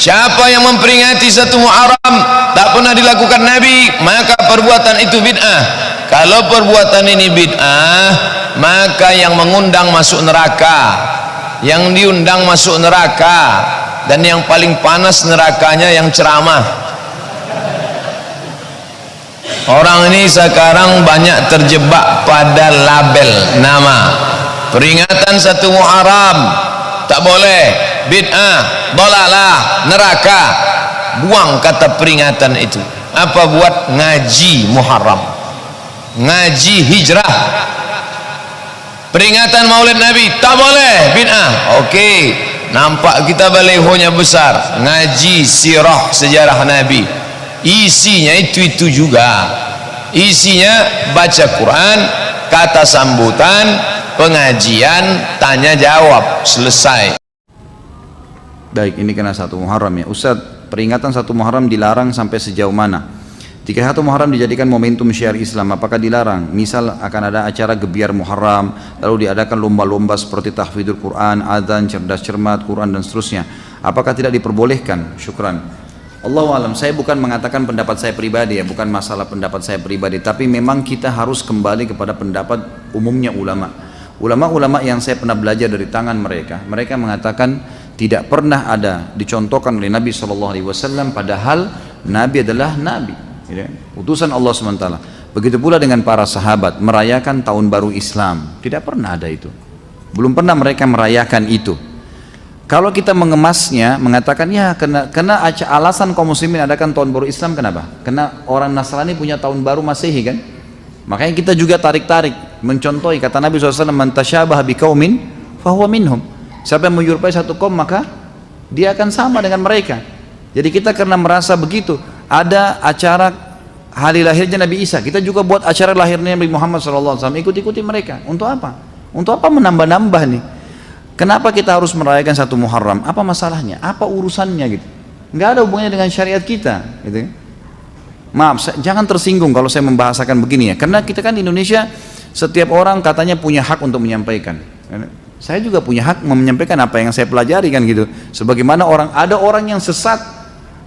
Siapa yang memperingati satu Muharram tak pernah dilakukan Nabi, maka perbuatan itu bid'ah. Kalau perbuatan ini bid'ah, maka yang mengundang masuk neraka, yang diundang masuk neraka, dan yang paling panas nerakanya yang ceramah. Orang ini sekarang banyak terjebak pada label nama. Peringatan satu Muharram tak boleh, bid'ah, dolalah, neraka. Buang kata peringatan itu. Apa buat ngaji Muharram, ngaji hijrah. Peringatan Maulid Nabi tak boleh, bid'ah. Oke, nampak kita balehonya besar, ngaji sirah sejarah Nabi. Isinya itu juga. Isinya baca Quran, kata sambutan, pengajian, tanya jawab, selesai. Baik, ini kena satu Muharram ya Ustadz. Peringatan satu Muharram dilarang sampai sejauh mana? Jika satu Muharram dijadikan momentum syiar Islam, apakah dilarang? Misal akan ada acara gebiar Muharram, lalu diadakan lomba-lomba seperti tahfidzul Quran, adzan, cerdas cermat, Quran dan seterusnya. Apakah tidak diperbolehkan? Syukran. Allahu alam, saya bukan mengatakan pendapat saya pribadi ya, bukan masalah pendapat saya pribadi, tapi memang kita harus kembali kepada pendapat umumnya ulama. Ulama-ulama yang saya pernah belajar dari tangan mereka, mereka mengatakan tidak pernah ada dicontohkan oleh Nabi SAW, padahal Nabi adalah Nabi, utusan Allah SWT. Begitu pula dengan para sahabat merayakan tahun baru Islam, tidak pernah ada itu. Belum pernah mereka merayakan itu. Kalau kita mengemasnya, mengatakan ya kena alasan kaum muslimin adakan tahun baru Islam, kenapa? Karena orang Nasrani punya tahun baru Masehi kan? Makanya kita juga tarik-tarik mencontohi kata Nabi SAW, man tasyabaha biqaumin fahuwa minhum. Siapa yang menyerupai satu kaum maka dia akan sama dengan mereka. Jadi kita karena merasa begitu, ada acara hari lahirnya Nabi Isa, kita juga buat acara lahirnya Nabi Muhammad SAW, ikut-ikuti mereka. Untuk apa? Untuk apa menambah-nambah nih? Kenapa kita harus merayakan satu Muharram? Apa masalahnya? Apa urusannya gitu? Nggak ada hubungannya dengan syariat kita, gitu. Maaf, jangan tersinggung kalau saya membahasakan begini ya. Karena kita kan di Indonesia, setiap orang katanya punya hak untuk menyampaikan. Saya juga punya hak menyampaikan apa yang saya pelajari kan gitu. Sebagaimana ada orang yang sesat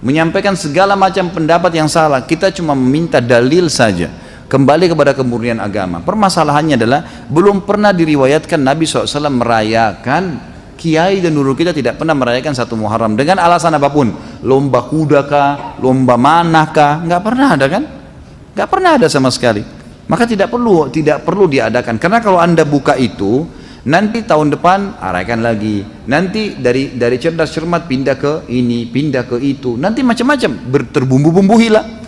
menyampaikan segala macam pendapat yang salah. Kita cuma meminta dalil saja. Kembali kepada kemurnian agama. Permasalahannya adalah belum pernah diriwayatkan Nabi SAW merayakan, kiai dan nurul kita tidak pernah merayakan satu Muharram dengan alasan apapun, lomba kuda kah, lomba manah kah, nggak pernah ada kan? Nggak pernah ada sama sekali. Maka tidak perlu diadakan. Karena kalau anda buka itu, nanti tahun depan rayakan lagi. Nanti dari cerdas cermat pindah ke ini, pindah ke itu. Nanti macam-macam terbumbu-bumbu hilang.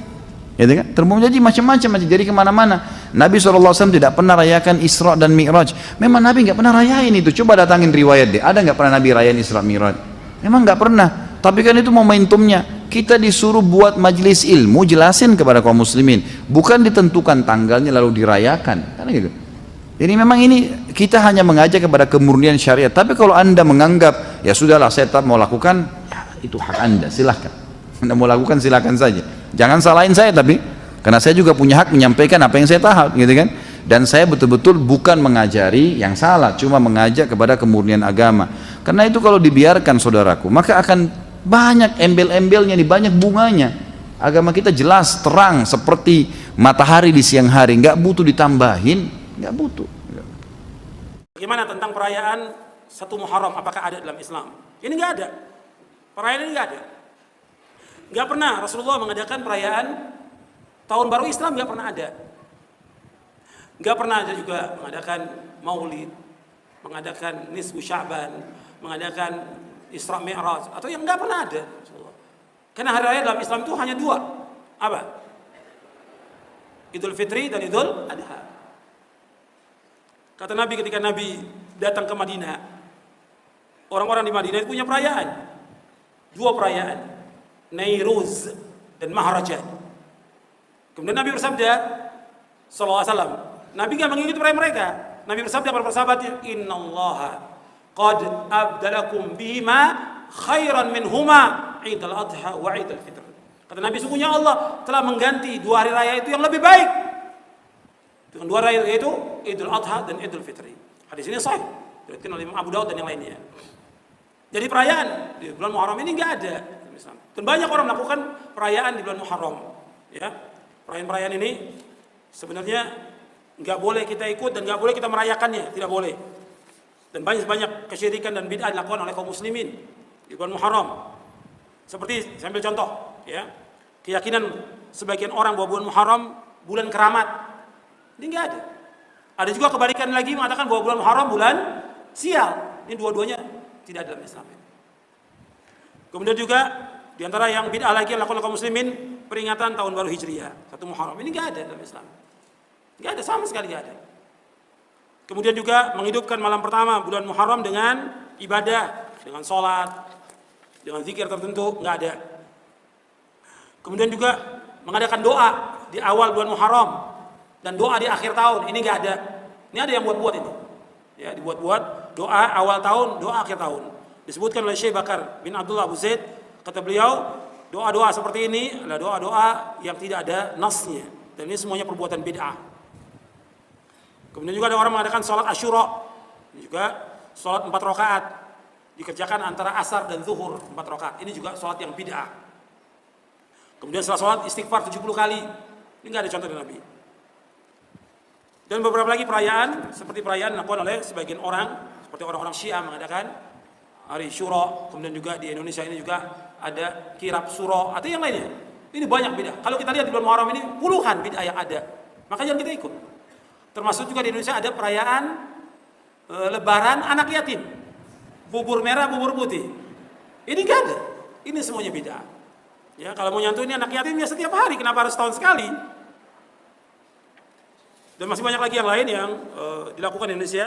Ya kan? Jadi macam-macam, jadi kemana-mana. Nabi SAW tidak pernah rayakan Isra dan Mi'raj. Memang Nabi nggak pernah rayain itu. Coba datangin riwayat deh. Ada nggak pernah Nabi rayain Isra Mi'raj? Memang nggak pernah. Tapi kan itu momentumnya. Kita disuruh buat majelis ilmu, jelasin kepada kaum muslimin. Bukan ditentukan tanggalnya lalu dirayakan. Karena gitu. Jadi memang ini kita hanya mengajak kepada kemurnian syariat. Tapi kalau anda menganggap ya sudahlah saya tetap mau lakukan, ya, itu hak anda, silahkan. Anda mau lakukan silakan saja. Jangan salahin saya tapi karena saya juga punya hak menyampaikan apa yang saya tahu, gitu kan? Dan saya betul-betul bukan mengajari yang salah, cuma mengajak kepada kemurnian agama. Karena itu kalau dibiarkan saudaraku, maka akan banyak embel-embelnya nih, banyak bunganya. Agama kita jelas, terang seperti matahari di siang hari, nggak butuh ditambahin, nggak butuh. Bagaimana tentang perayaan satu Muharram? Apakah ada dalam Islam? Ini nggak ada. Perayaan ini nggak ada. Nggak pernah Rasulullah mengadakan perayaan tahun baru Islam, nggak pernah ada. Nggak pernah ada juga mengadakan Maulid, mengadakan Nisfu Sya'ban, mengadakan Isra Mi'raj, atau yang nggak pernah ada. Karena hari raya dalam Islam itu hanya dua, apa? Idul Fitri dan Idul Adha. Kata Nabi ketika Nabi datang ke Madinah, orang-orang di Madinah itu punya perayaan, dua perayaan. Nairuz dan Maharajan. Kemudian Nabi bersabda sallallahu alaihi wasallam, Nabi enggak mengikuti mereka. Nabi bersabda kepada persahabatnya, "Innallaha qad abdalakum bihima khairan minhuma Idul Adha wa Idul Fitr." Kata Nabi, sungguhnya Allah telah mengganti dua hari raya itu yang lebih baik dengan dua raya yaitu Idul Adha dan Idul Fitri. Hadis ini sahih diriwayatkan oleh Imam Abu Daud dan yang lainnya. Jadi perayaan di bulan Muharram ini enggak ada. Islam. Dan banyak orang melakukan perayaan di bulan Muharram. Ya, perayaan-perayaan ini sebenarnya nggak boleh kita ikut dan nggak boleh kita merayakannya, tidak boleh. Dan banyak kesyirikan dan bid'ah dilakukan oleh kaum muslimin di bulan Muharram. Seperti saya ambil contoh, ya, keyakinan sebagian orang bahwa bulan Muharram bulan keramat. Ini nggak ada. Ada juga kebalikan lagi mengatakan bahwa bulan Muharram bulan sial. Ini dua-duanya tidak ada dalam Islam. Kemudian juga di antara yang bid'ah lagi yang dilakukan oleh kaum muslimin, peringatan tahun baru Hijriah, 1 Muharram. Ini nggak ada dalam Islam. Nggak ada, sama sekali nggak ada. Kemudian juga menghidupkan malam pertama bulan Muharram dengan ibadah, dengan sholat, dengan zikir tertentu, nggak ada. Kemudian juga mengadakan doa di awal bulan Muharram dan doa di akhir tahun, ini nggak ada. Ini ada yang buat-buat ini. Ya, dibuat-buat doa awal tahun, doa akhir tahun. Disebutkan oleh Syekh Bakar bin Abdullah Abu Zaid, kata beliau, doa-doa seperti ini adalah doa-doa yang tidak ada nasnya, dan ini semuanya perbuatan bid'ah. Kemudian juga ada orang mengadakan sholat Asyura, ini juga sholat 4 rakaat, dikerjakan antara asar dan zuhur 4 rakaat. Ini juga sholat yang bid'ah. Kemudian setelah sholat istighfar 70 kali, ini nggak ada contoh dari Nabi. Dan beberapa lagi perayaan, seperti perayaan dilakukan oleh sebagian orang, seperti orang-orang Syiah mengadakan hari Syuro. Kemudian juga di Indonesia ini juga ada kirab Suro atau yang lainnya. Ini banyak bid'ah. Kalau kita lihat di bulan Muharram ini puluhan bid'ah yang ada. Makanya kita ikut. Termasuk juga di Indonesia ada perayaan Lebaran anak yatim, bubur merah, bubur putih. Ini nggak ada. Ini semuanya bid'ah. Ya, kalau mau nyantuin anak yatim ya setiap hari, kenapa harus setahun sekali? Dan masih banyak lagi yang lain yang dilakukan di Indonesia.